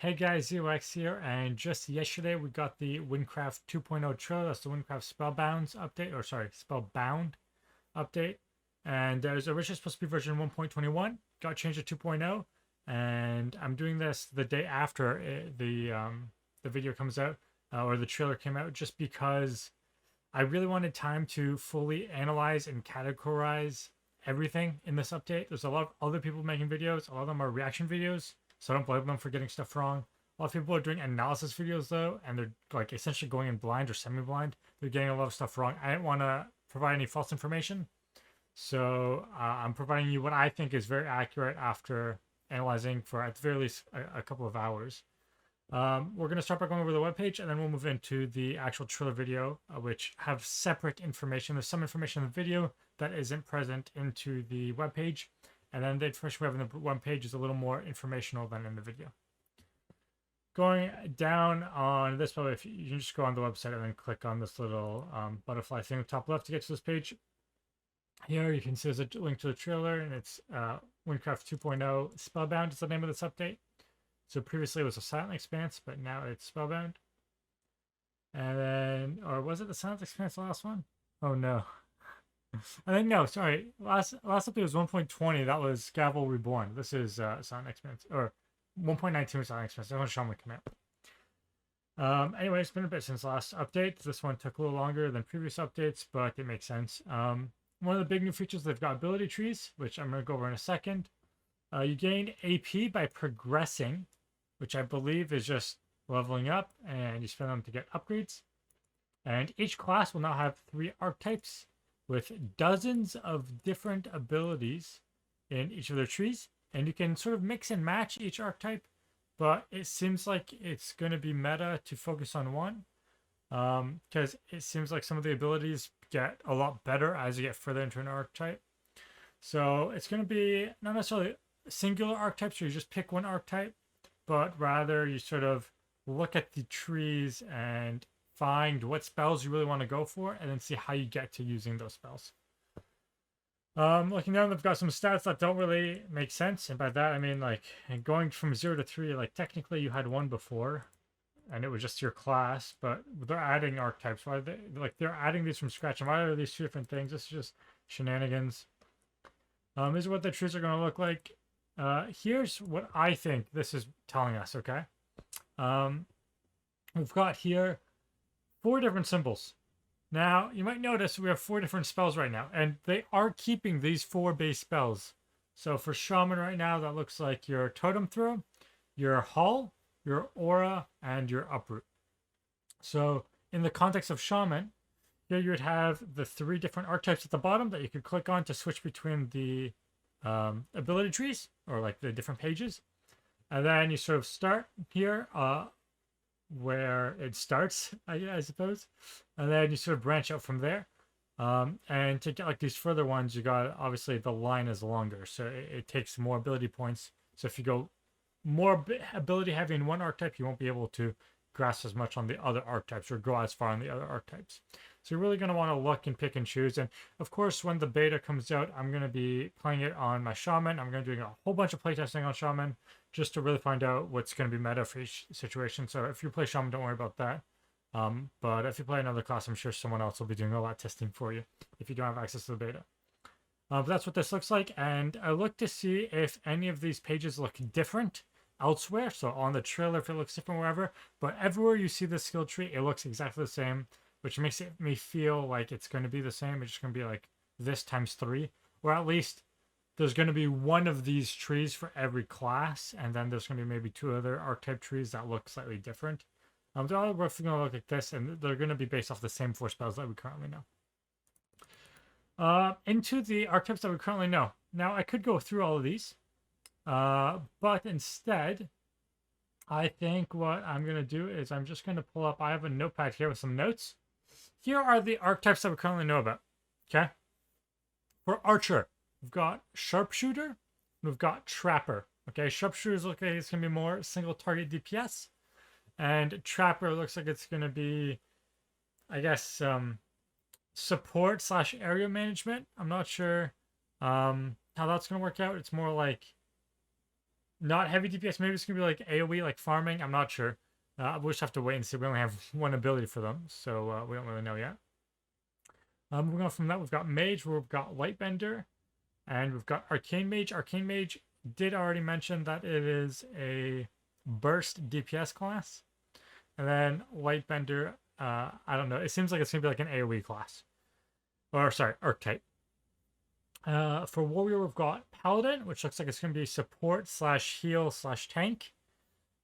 Hey guys, UX here, and just yesterday we got the Wynncraft 2.0 trailer. That's the Wynncraft Spellbound update, or sorry, Spellbound update. And there's originally supposed to be version 1.21, got changed to 2.0, and I'm doing this the day after the video comes out, or the trailer came out, just because I really wanted time to fully analyze and categorize everything in this update. There's a lot of other people making videos. A lot of them are reaction videos, so I don't blame them for getting stuff wrong. A lot of people are doing analysis videos though, and they're like essentially going in blind or semi-blind. They're getting a lot of stuff wrong. I didn't want to provide any false information, so I'm providing you what I think is very accurate after analyzing for at the very least a couple of hours. We're going to start by going over the webpage, and then we'll move into the actual trailer video, which have separate information. There's some information in the video that isn't present into the webpage, and then the information we have in the webpage is a little more informational than in the video. Going down on this, if you can just go on the website and then click on this little butterfly thing at the top left to get to this page. Here you can see there's a link to the trailer, and it's Wynncraft 2.0 Spellbound is the name of this update. So previously it was a Silent Expanse, but now it's Spellbound. And then, or was it the Silent Expanse the last one? Oh no. I think no, sorry. Last update was 1.20. That was Gavel Reborn. This is Silent Expanse, or 1.19 Silent Expanse. That one's Shaman come out. Anyway, it's been a bit since last update. This one took a little longer than previous updates, but it makes sense. One of the big new features, they've got ability trees, which I'm going to go over in a second. You gain AP by progressing, which I believe is just leveling up, and you spend them to get upgrades. And each class will now have 3 archetypes with dozens of different abilities in each of their trees. And you can sort of mix and match each archetype, but it seems like it's going to be meta to focus on one, because it seems like some of the abilities get a lot better as you get further into an archetype. So it's going to be not necessarily singular archetypes where you just pick one archetype, but rather you sort of look at the trees and find what spells you really want to go for, and then see how you get to using those spells. Looking down, they've got some stats that don't really make sense, and by that I mean like going from 0 to 3. Like technically you had 1 before, and it was just your class, but they're adding archetypes. Why are they like they're adding these from scratch? And why are these 2 different things? This is just shenanigans. This is what the trees are going to look like. Here's what I think this is telling us, okay? We've got here 4 different symbols. Now, you might notice we have 4 different spells right now, and they are keeping these 4 base spells. So for Shaman right now, that looks like your Totem Throw, your Hull, your Aura, and your Uproot. So in the context of Shaman, here you would have the 3 different archetypes at the bottom that you could click on to switch between the ability trees, or like the different pages. And then you sort of start here where it starts, I suppose, and then you sort of branch out from there. And to get like these further ones, you got obviously the line is longer, so it takes more ability points. So if you go more ability heavy in one archetype, you won't be able to grasp as much on the other archetypes or go as far on the other archetypes. So you're really going to want to look and pick and choose. And of course, when the beta comes out, I'm going to be playing it on my Shaman. I'm going to be doing a whole bunch of playtesting on Shaman just to really find out what's going to be meta for each situation. So if you play Shaman, don't worry about that. But if you play another class, I'm sure someone else will be doing a lot of testing for you if you don't have access to the beta. But that's what this looks like. And I look to see if any of these pages look different elsewhere. So on the trailer, if it looks different wherever. But everywhere you see the skill tree, it looks exactly the same, which makes me feel like it's going to be the same. It's just going to be like this times 3, or at least there's going to be one of these trees for every class, and then there's going to be maybe 2 other archetype trees that look slightly different. They're all roughly going to look like this, and they're going to be based off the same 4 spells that we currently know. Into the archetypes that we currently know. Now, I could go through all of these, but instead, I think what I'm going to do is I'm just going to pull up, I have a notepad here with some notes. Here are the archetypes that we currently know about, okay? For Archer, we've got Sharpshooter, we've got Trapper, okay? Sharpshooter looks like it's going to be more single target DPS, and Trapper looks like it's going to be, I guess, support / area management. I'm not sure how that's going to work out. It's more like not heavy DPS. Maybe it's gonna be like AoE, like farming. I'm not sure. We'll just have to wait and see. We only have one ability for them, so we don't really know yet. Moving on from that, we've got Mage, where we've got Lightbender, and we've got Arcane Mage. Arcane Mage did already mention that it is a burst DPS class. And then Lightbender, I don't know. It seems like it's going to be like an AoE class. Or, sorry, Archetype. For Warrior, we've got Paladin, which looks like it's going to be support / heal / tank.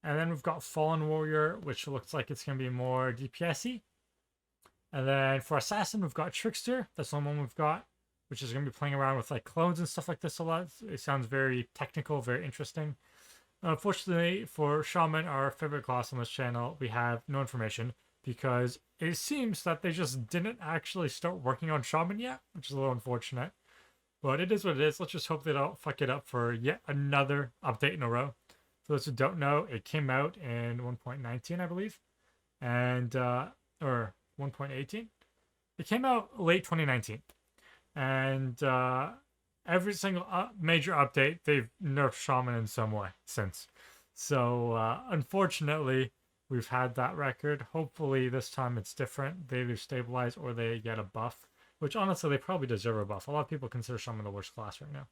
And then we've got Fallen Warrior, which looks like it's going to be more DPS-y. And then for Assassin, we've got Trickster. That's the one we've got, which is going to be playing around with like clones and stuff like this a lot. It sounds very technical, very interesting. Unfortunately, for Shaman, our favorite class on this channel, we have no information because it seems that they just didn't actually start working on Shaman yet, which is a little unfortunate. But it is what it is. Let's just hope they don't fuck it up for yet another update in a row. For those who don't know, it came out in 1.19, I believe, and or 1.18. It came out late 2019, and every single major update, they've nerfed Shaman in some way since. So, unfortunately, we've had that record. Hopefully, this time it's different. They either stabilize or they get a buff, which honestly, they probably deserve a buff. A lot of people consider Shaman the worst class right now.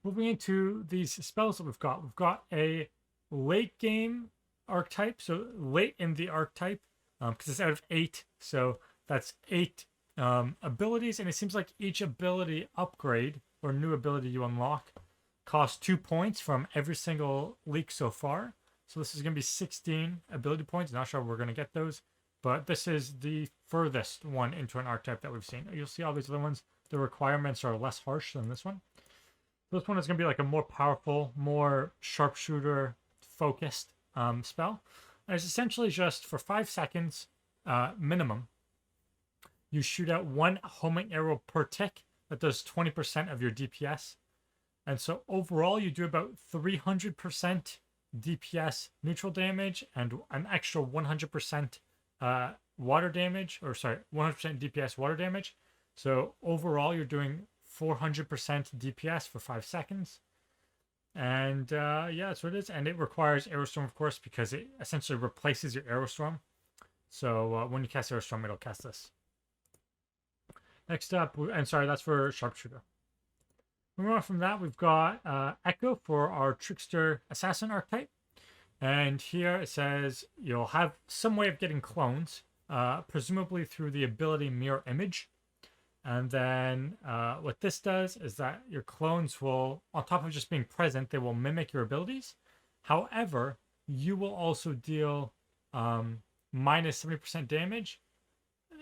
Moving into these spells that we've got a late game archetype, so late in the archetype, because it's out of 8, so that's 8 abilities, and it seems like each ability upgrade or new ability you unlock costs 2 points from every single leak so far. So this is going to be 16 ability points. Not sure we're going to get those, but this is the furthest one into an archetype that we've seen. You'll see all these other ones, the requirements are less harsh than this one. This one is going to be like a more powerful, more sharpshooter focused spell. And it's essentially just for 5 seconds minimum, you shoot out 1 homing arrow per tick that does 20% of your DPS. And so overall, you do about 300% DPS neutral damage and an extra 100% water damage, or sorry, 100% DPS water damage. So overall, you're doing 400% DPS for 5 seconds. And yeah, that's what it is. And it requires Aerostorm, of course, because it essentially replaces your Aerostorm. So when you cast Aerostorm, it'll cast this. Next up, and sorry, that's for Sharpshooter. Moving on from that, we've got Echo for our Trickster Assassin archetype. And here it says you'll have some way of getting clones, presumably through the ability Mirror Image. And then what this does is that your clones will, on top of just being present, they will mimic your abilities. However, you will also deal minus 70% damage.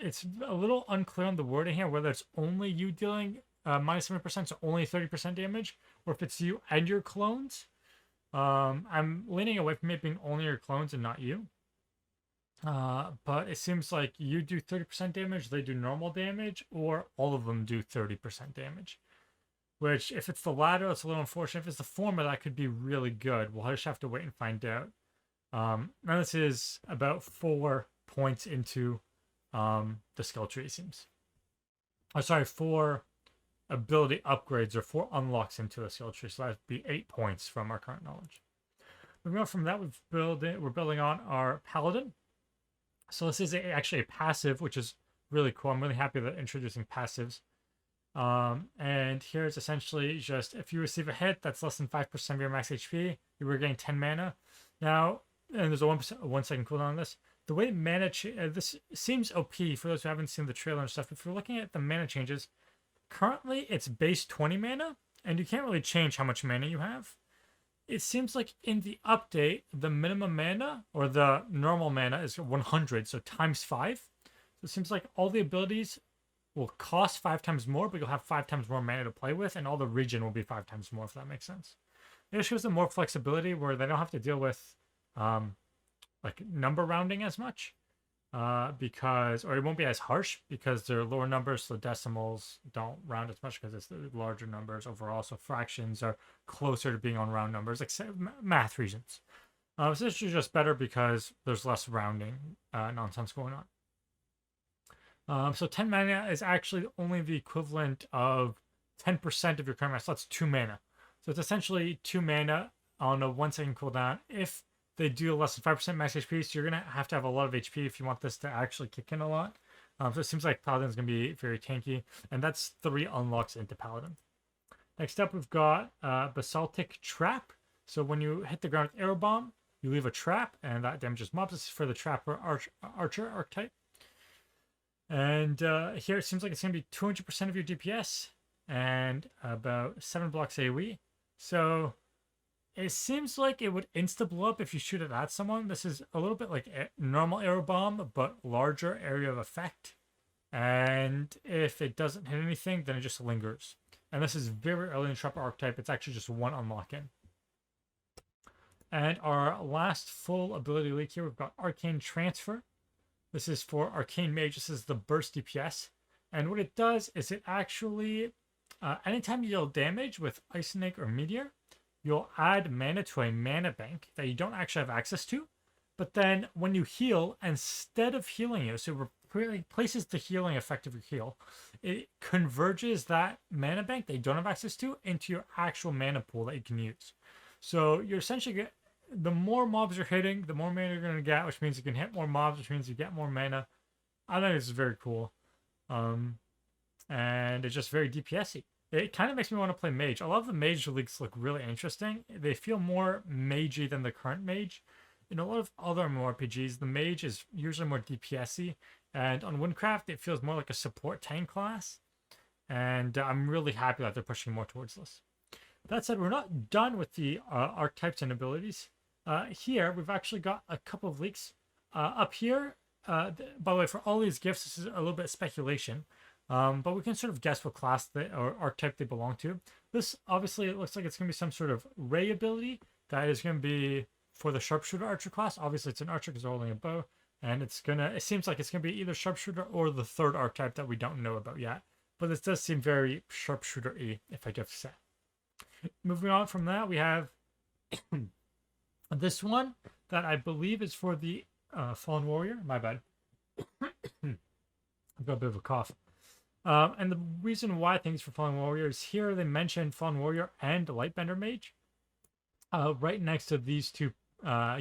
It's a little unclear on the wording here, whether it's only you dealing minus 70%, so only 30% damage, or if it's you and your clones. I'm leaning away from it being only your clones and not you. But it seems like you do 30% damage, they do normal damage, or all of them do 30% damage. Which, if it's the latter, it's a little unfortunate. If it's the former, that could be really good. We'll just have to wait and find out. Now this is about 4 points into the skill tree, it seems. Oh, sorry, 4 ability upgrades or 4 unlocks into the skill tree. So that'd be 8 points from our current knowledge. Moving on from that, we're building on our Paladin. So this is actually a passive, which is really cool. I'm really happy that introducing passives. And here's essentially just if you receive a hit that's less than 5% of your max HP, you regain 10 mana. Now, and there's a 1 second cooldown on this. The way mana this seems OP for those who haven't seen the trailer and stuff. If you're looking at the mana changes, currently it's base 20 mana, and you can't really change how much mana you have. It seems like in the update, the minimum mana or the normal mana is 100, so times 5. So it seems like all the abilities will cost 5 times more, but you'll have 5 times more mana to play with, and all the regen will be 5 times more, if that makes sense. It just gives them more flexibility where they don't have to deal with like number rounding as much, because, or it won't be as harsh because they're lower numbers, so decimals don't round as much because it's the larger numbers overall. So fractions are closer to being on round numbers, like math reasons. So this is just better because there's less rounding nonsense going on. So 10 mana is actually only the equivalent of 10% of your current mana. So that's 2 mana. So it's essentially 2 mana on a 1 second cooldown. If they do less than 5% max HP, so you're going to have a lot of HP if you want this to actually kick in a lot. So it seems like Paladin's going to be very tanky, and that's 3 unlocks into Paladin. Next up, we've got Basaltic Trap. So when you hit the ground with Arrow Bomb, you leave a trap, and that damages mobs. This is for the Trapper Archer archetype. And here it seems like it's going to be 200% of your DPS and about 7 blocks AoE. So it seems like it would insta-blow up if you shoot it at someone. This is a little bit like a normal Arrow Bomb, but larger area of effect. And if it doesn't hit anything, then it just lingers. And this is very early in Trapper archetype. It's actually just 1 unlock in. And our last full ability leak here, we've got Arcane Transfer. This is for Arcane Mage. This is the burst DPS. And what it does is it actually, anytime you deal damage with Ice Snake or Meteor, you'll add mana to a mana bank that you don't actually have access to. But then when you heal, instead of healing you, so it replaces the healing effect of your heal, it converges that mana bank that you don't have access to into your actual mana pool that you can use. So you're essentially the more mobs you're hitting, the more mana you're going to get, which means you can hit more mobs, which means you get more mana. I think it's very cool. And it's just very DPS-y. It kind of makes me want to play Mage. A lot of the Mage leaks look really interesting. They feel more Magey than the current Mage. In a lot of other MMORPGs, the Mage is usually more DPS-y. And on Wynncraft, it feels more like a support tank class. And I'm really happy that they're pushing more towards this. That said, we're not done with the archetypes and abilities. Here, we've actually got a couple of leaks. Up here, by the way, for all these gifts, this is a little bit of speculation. But we can sort of guess what class or archetype they belong to. This, obviously, it looks like it's going to be some sort of ray ability that is going to be for the Sharpshooter Archer class. Obviously, it's an Archer because they're holding a bow. And it seems like it's going to be either Sharpshooter or the third archetype that we don't know about yet. But this does seem very Sharpshooter-y, if I do have to say. Moving on from that, we have this one that I believe is for the Fallen Warrior. My bad. I've got a bit of a cough. And the reason why I think it's for Fallen Warrior is here they mentioned Fallen Warrior and Lightbender Mage right next to these 2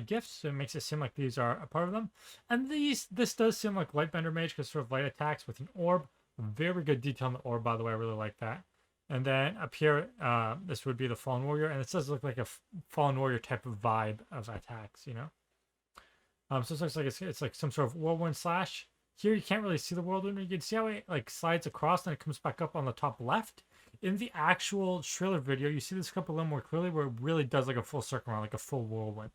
gifts. So it makes it seem like these are a part of them. And this does seem like Lightbender Mage because sort of light attacks with an orb. Very good detail on the orb, by the way. I really like that. And then up here, this would be the Fallen Warrior. And it does look like a Fallen Warrior type of vibe of attacks, you know? So it looks like it's like some sort of whirlwind slash. Here you can't really see the whirlwind. You can see how it like slides across and it comes back up on the top left. In the actual trailer video, you see this a little more clearly where it really does like a full circle around, like a full whirlwind.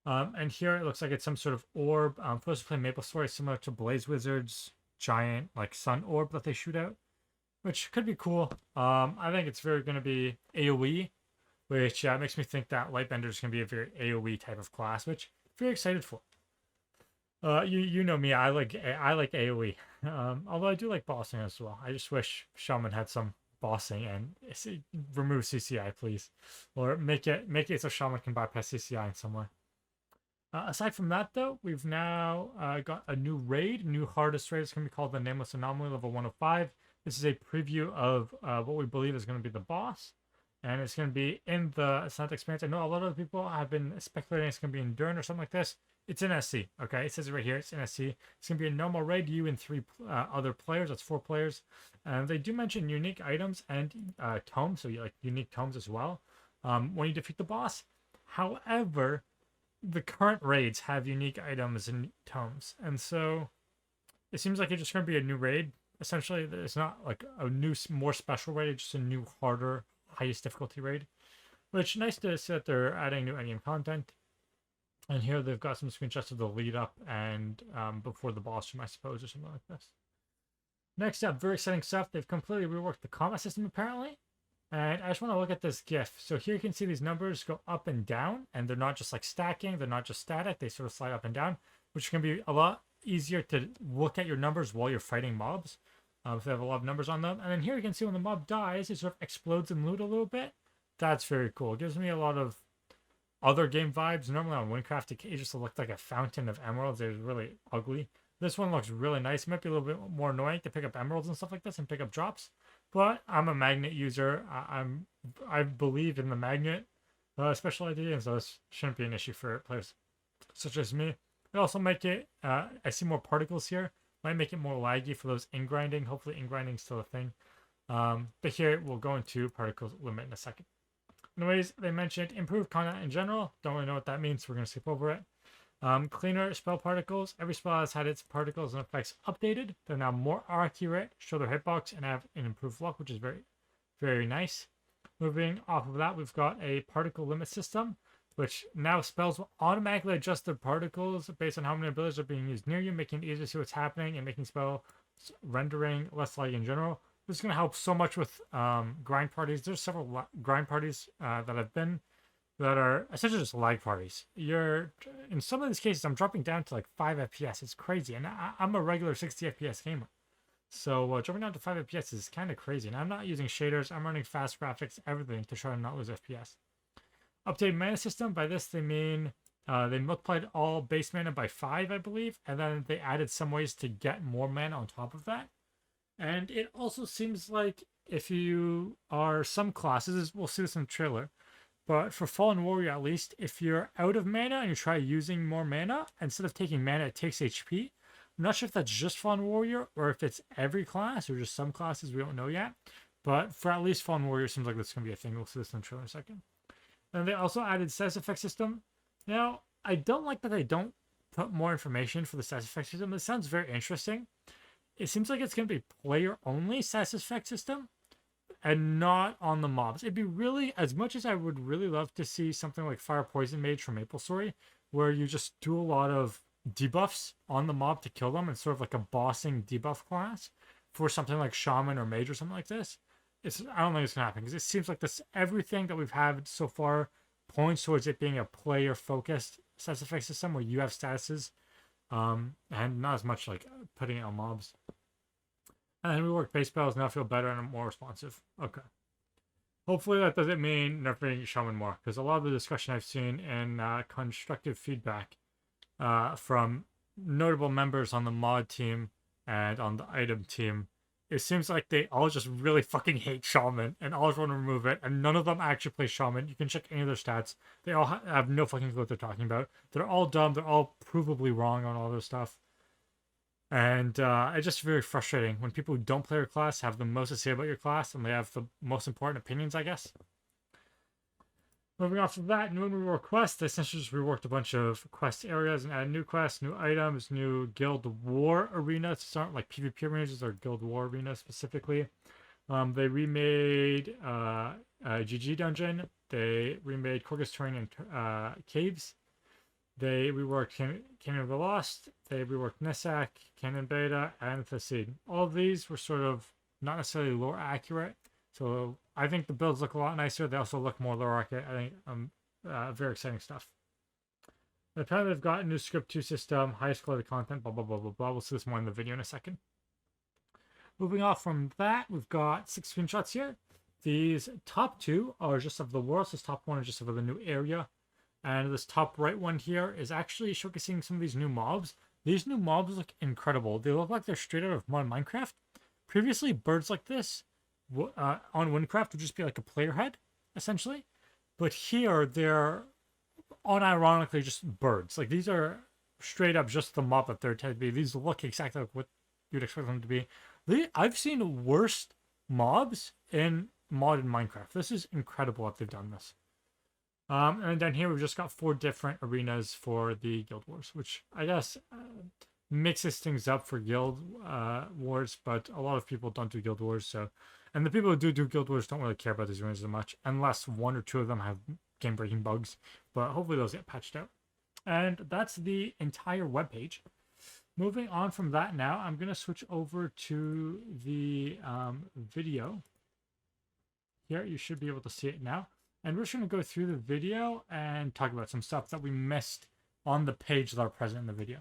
And here it looks like it's some sort of orb. For those who play Maple Story, similar to Blaze Wizard's giant like sun orb that they shoot out, which could be cool. I think it's very going to be AoE, which makes me think that Lightbender is going to be a very AoE type of class, which I'm very excited for. You know me, I like AoE. Although I do like bossing as well. I just wish Shaman had some bossing and remove CCI, please, or make it so Shaman can bypass CCI in some way. Aside from that, though, we've now got a new raid, new hardest raid. It's going to be called the Nameless Anomaly, level 105. This is a preview of what we believe is going to be the boss. And it's going to be in the Ascent experience. I know a lot of people have been speculating it's going to be in Durn or something like this. It's in SC, okay? It says it right here. It's in SC. It's going to be a normal raid, you and 3 other players. That's 4 players. And they do mention unique items and tomes, so you like unique tomes as well when you defeat the boss. However, the current raids have unique items and tomes. And so it seems like it's just going to be a new raid. Essentially, it's not like a new, more special raid. It's just a new, harder, highest difficulty raid. Which, nice to see that they're adding new endgame content. And here they've got some screenshots of the lead up and before the boss room, I suppose, or something like this. Next up, very exciting stuff. They've completely reworked the combat system, apparently. And I just want to look at this GIF. So here you can see these numbers go up and down, and they're not just like stacking, they're not just static, they sort of slide up and down, which can be a lot easier to look at your numbers while you're fighting mobs. If they have a lot of numbers on them. And then here you can see when the mob dies, it sort of explodes in loot a little bit. That's very cool. It gives me a lot of other game vibes. Normally on Wynncraft, it just looked like a fountain of emeralds. It was really ugly. This one looks really nice. It might be a little bit more annoying to pick up emeralds and stuff like this and pick up drops. But I'm a magnet user. I believe in the magnet special ID, and so this shouldn't be an issue for players such as me. It also make it, I see more particles here, might make it more laggy for those in-grinding. Hopefully in-grinding is still a thing. But here we'll go into particles limit in a second. Anyways, they mentioned improved content in general. Don't really know what that means, so we're going to skip over it. Cleaner spell particles. Every spell has had its particles and effects updated. They're now more accurate, show their hitbox, and have an improved luck, which is very, very nice. Moving off of that, we've got a particle limit system, which now spells will automatically adjust their particles based on how many abilities are being used near you, making it easier to see what's happening and making spell rendering less laggy in general. This is going to help so much with grind parties. There's several grind parties that I've been that are essentially just lag parties. You're in some of these cases, I'm dropping down to like 5 FPS. It's crazy, and I'm a regular 60 FPS gamer, so dropping down to 5 FPS is kind of crazy. And I'm not using shaders. I'm running fast graphics, everything to try to not lose FPS. Updated mana system. By this they mean they multiplied all base mana by 5, I believe, and then they added some ways to get more mana on top of that. And it also seems like if you are some classes, we'll see this in the trailer, but for Fallen Warrior at least, if you're out of mana and you try using more mana, instead of taking mana, it takes HP. I'm not sure if that's just Fallen Warrior or if it's every class or just some classes, we don't know yet. But for at least Fallen Warrior, it seems like this is going to be a thing. We'll see this in the trailer in a second. And they also added status effect system. Now, I don't like that they don't put more information for the status effect system. It sounds very interesting. It seems like it's going to be player-only status effect system and not on the mobs. It'd be really, as much as I would really love to see something like Fire Poison Mage from MapleStory, where you just do a lot of debuffs on the mob to kill them, and sort of like a bossing debuff class for something like Shaman or Mage or something like this. I don't think it's gonna happen because it seems like this everything that we've had so far points towards it being a player-focused status effect system where you have statuses, and not as much like putting it on mobs. And then reworked base spells now feel better and more responsive. Okay. Hopefully that doesn't mean nerfing Shaman more, because a lot of the discussion I've seen in constructive feedback from notable members on the mod team and on the item team, it seems like they all just really fucking hate Shaman and all just want to remove it, and none of them actually play Shaman. You can check any of their stats. They all have no fucking clue what they're talking about. They're all dumb. They're all provably wrong on all this stuff. And it's just very frustrating when people who don't play your class have the most to say about your class, and they have the most important opinions, I guess. Moving off of that, new and reworked quests. They essentially just reworked a bunch of quest areas and added new quests, new items, new guild war arenas. These aren't like PvP arenas, these are guild war arenas specifically. They remade GG Dungeon. They remade Corgus Terrain and Caves. They reworked Canyon of the Lost. They reworked Nissak, Canyon Beta, and the Seed. All of these were sort of not necessarily lore accurate. So I think the builds look a lot nicer. They also look more lore accurate. I think very exciting stuff. And apparently they've got a new script 2 system, highest quality content, blah, blah, blah, blah, blah. We'll see this more in the video in a second. Moving off from that, we've got 6 screenshots here. These top 2 are just of the world. This top 1 is just of the new area. And this top right one here is actually showcasing some of these new mobs. These new mobs look incredible. They look like they're straight out of modern Minecraft. Previously, birds like this on Wynncraft would just be like a player head, essentially. But here, they're unironically just birds. Like, these are straight up just the mob that they're intended to be. These look exactly like what you'd expect them to be. I've seen worse mobs in modern Minecraft. This is incredible that they've done this. And then here we've just got 4 different arenas for the Guild Wars, which I guess mixes things up for Guild Wars, but a lot of people don't do Guild Wars, so... And the people who do Guild Wars don't really care about these arenas as much, unless 1 or 2 of them have game-breaking bugs, but hopefully those get patched out. And that's the entire webpage. Moving on from that now, I'm going to switch over to the video. Here, you should be able to see it now. And we're just going to go through the video and talk about some stuff that we missed on the page that are present in the video.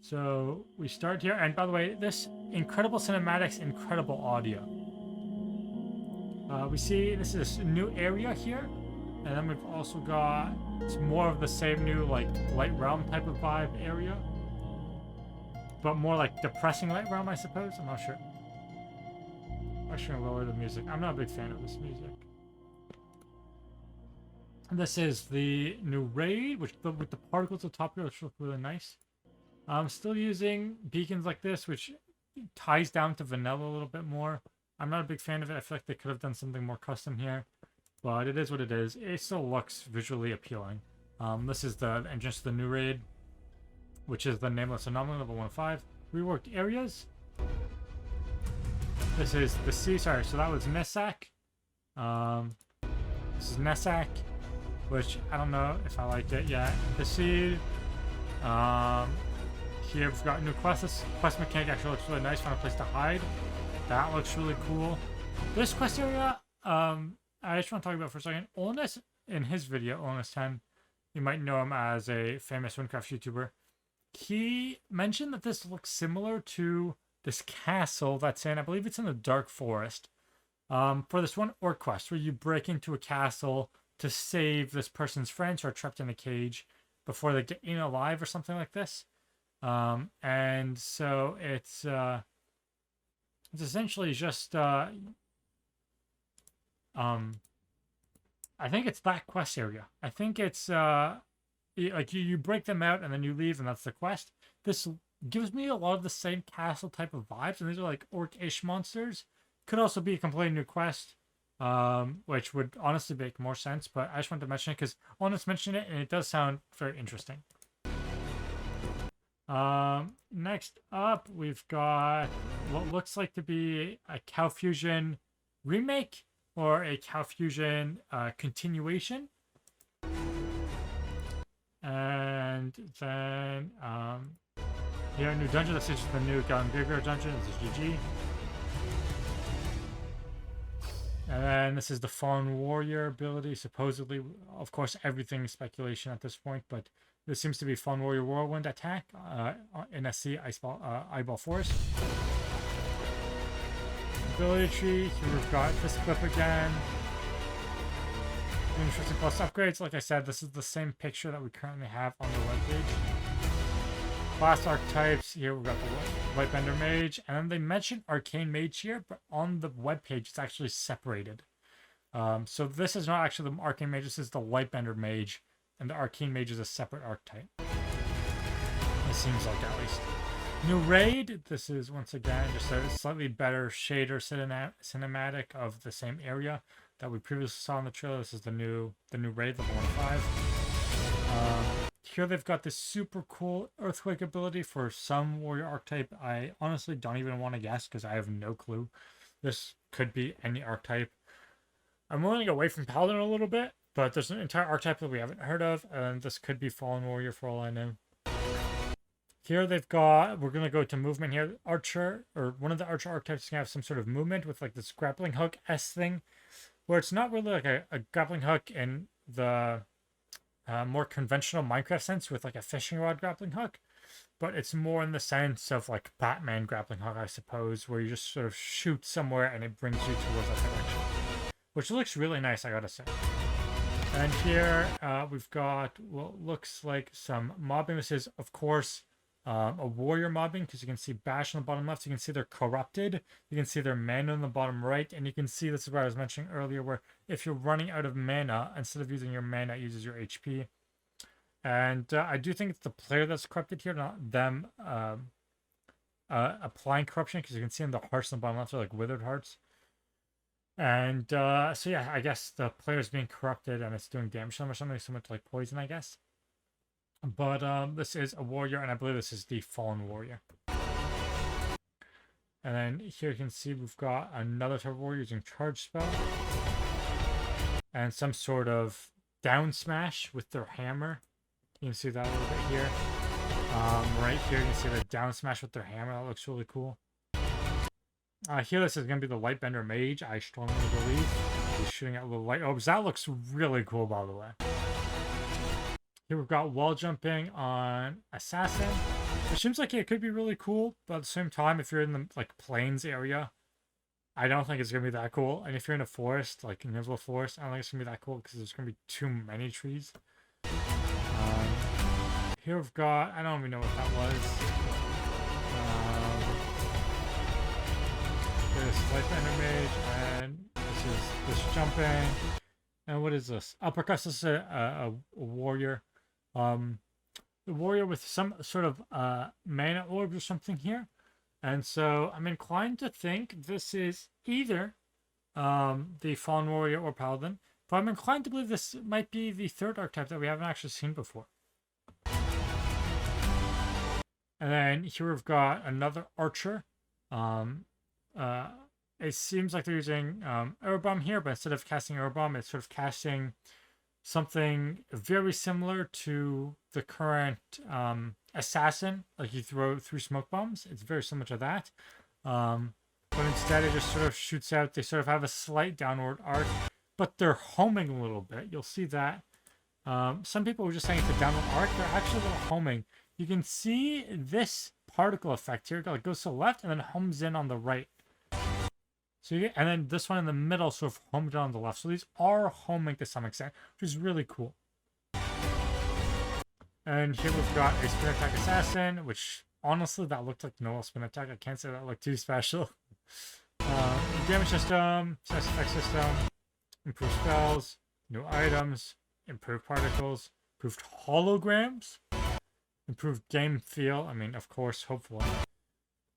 So we start here. And by the way, this incredible cinematics, incredible audio. We see this is a new area here. And then we've also got more of the same new like light realm type of vibe area. But more like depressing light realm, I suppose. I'm not sure. Actually, gonna lower the music. I'm not a big fan of this music. This is the new raid, which with the particles at the top here, which look really nice. I'm still using beacons like this, which ties down to vanilla a little bit more. I'm not a big fan of it. I feel like they could have done something more custom here, but it is what it is. It still looks visually appealing. This is the entrance to the new raid, which is the Nameless Anomaly, level 1-5. Reworked areas. This is the sea. Sorry, so that was Nesak. This is Nesak, which I don't know if I like it yet. The sea. Here we've got new quests. This quest mechanic actually looks really nice. Find a place to hide. That looks really cool. This quest area, I just want to talk about for a second. Olnus, in his video, Olnus10, you might know him as a famous Wynncraft YouTuber. He mentioned that this looks similar to this castle that's in, I believe it's in the Dark Forest. For this one orc quest where you break into a castle to save this person's friends who are trapped in a cage before they get eaten alive or something like this. And so it's essentially just I think it's that quest area. I think it's like you break them out and then you leave and that's the quest. This gives me a lot of the same castle type of vibes, and these are like orc-ish monsters. Could also be a completely new quest, which would honestly make more sense, but I just wanted to mention it because Honest mentioned it and it does sound very interesting. Next up, we've got what looks like to be a Cow Fusion remake or a Cow Fusion continuation. And then here, a new dungeon. This is the new Gavel dungeon. This is GG. And then this is the Fallen Warrior ability. Supposedly, of course, everything is speculation at this point, but this seems to be Fallen Warrior Whirlwind attack in SC Eyeball Forest. Ability tree. Here we've got this clip again. Interesting plus upgrades. Like I said, this is the same picture that we currently have on the webpage. Class archetypes. Here we've got the Lightbender Mage, and then they mentioned Arcane Mage here, but on the webpage it's actually separated. So this is not actually the Arcane Mage. This is the Lightbender Mage, and the Arcane Mage is a separate archetype. It seems like, at least. New raid. This is once again just a slightly better shader cinematic of the same area that we previously saw in the trailer. This is the new raid, level 1-5. Here they've got this super cool earthquake ability for some warrior archetype. I honestly don't even want to guess because I have no clue. This could be any archetype. I'm willing to go away from Paladin a little bit, but there's an entire archetype that we haven't heard of, and this could be Fallen Warrior for all I know. Here they've got, we're going to go to movement here. Archer, or one of the archer archetypes is going to have some sort of movement with like this grappling hook S thing, where it's not really like a grappling hook in the more conventional Minecraft sense with like a fishing rod grappling hook, but it's more in the sense of like Batman grappling hook, I suppose, where you just sort of shoot somewhere and it brings you towards that direction, which looks really nice, I gotta say. And here we've got what looks like some mobbing. This is, of course, a warrior mobbing, because you can see Bash on the bottom left. You can see they're corrupted. You can see their mana on the bottom right. And you can see, this is what I was mentioning earlier, where if you're running out of mana, instead of using your mana, it uses your HP. And I do think it's the player that's corrupted here, not them applying corruption, because you can see in the hearts on the bottom left are like withered hearts. And so yeah, I guess the player's being corrupted and it's doing damage to them or something, similar to like poison, I guess. But this is a warrior, and I believe this is the Fallen Warrior. And then here you can see we've got another type of warrior using Charge Spell. And some sort of down smash with their hammer. You can see that a little bit here. Right here you can see the down smash with their hammer. That looks really cool. Here this is going to be the Lightbender Mage, I strongly believe. He's shooting out little light orbs. That looks really cool, by the way. Here we've got wall jumping on Assassin. It seems like it could be really cool, but at the same time, if you're in the like plains area, I don't think it's going to be that cool. And if you're in a forest, like in Nimbler Forest, I don't think it's going to be that cool because there's going to be too many trees. Here we've got, I don't even know what that was. this life enemy, and this is this jumping. And what is this? Uppercuts. This is a warrior. The warrior with some sort of mana orb or something here. And so I'm inclined to think this is either the Fallen Warrior or Paladin, but I'm inclined to believe this might be the third archetype that we haven't actually seen before. And then here we've got another archer. It seems like they're using Arrow Bomb here, but instead of casting Arrow Bomb, it's sort of casting something very similar to the current Assassin. Like you throw 3 smoke bombs. It's very similar to that. But instead it just sort of shoots out. They sort of have a slight downward arc, but they're homing a little bit. You'll see that. Some people were just saying it's a downward arc. They're actually a little homing. You can see this particle effect here. It goes to the left and then homes in on the right. So you get, and then this one in the middle sort of homed on the left. So these are homing to some extent, which is really cool. And here we've got a spin attack assassin, which honestly that looked like normal spin attack. I can't say that looked too special. Damage system, sense effect system, improved spells, new items, improved particles, improved holograms, improved game feel. I mean, of course, hopefully.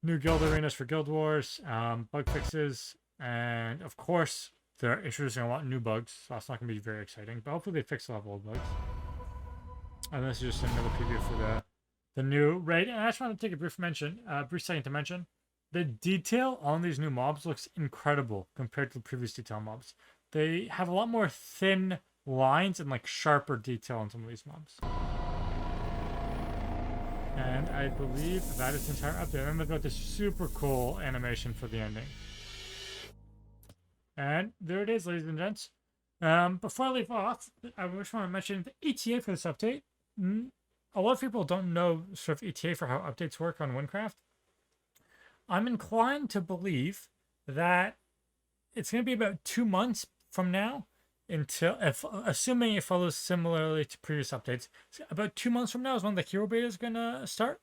New guild arenas for Guild Wars, bug fixes, and of course, they're introducing a lot of new bugs, so that's not going to be very exciting, but hopefully they fix a lot of old bugs. And this is just another preview for the new raid. And I just want to take a brief second to mention, the detail on these new mobs looks incredible compared to the previous detail mobs. They have a lot more thin lines and like sharper detail on some of these mobs. And I believe that is the entire update. Remember about this super cool animation for the ending. And there it is, ladies and gents. Before I leave off, I just want to mention the ETA for this update. A lot of people don't know sort of ETA for how updates work on Wynncraft. I'm inclined to believe that it's going to be about 2 months from now until, assuming it follows similarly to previous updates, about 2 months from now is when the hero beta is going to start.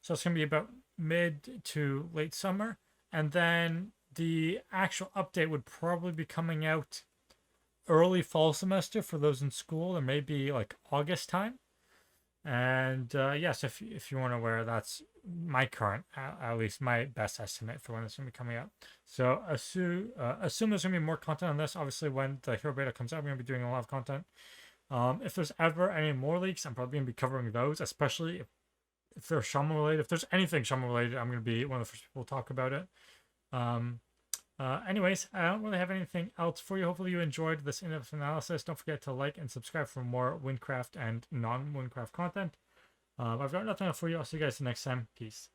So it's going to be about mid to late summer. And then the actual update would probably be coming out early fall semester for those in school, or maybe like August time. And yes, if you weren't aware, that's my current, at least my best estimate for when it's going to be coming out. So assume there's going to be more content on this. Obviously, when the hero beta comes out, we're going to be doing a lot of content. If there's ever any more leaks, I'm probably going to be covering those, especially if they're Shaman related. If there's anything Shaman related, I'm going to be one of the first people to talk about it. Anyways, I don't really have anything else for you. Hopefully you enjoyed this in-depth analysis. Don't forget to like and subscribe for more Wynncraft and non-Wynncraft content. I've got nothing else for you. I'll see you guys next time. Peace.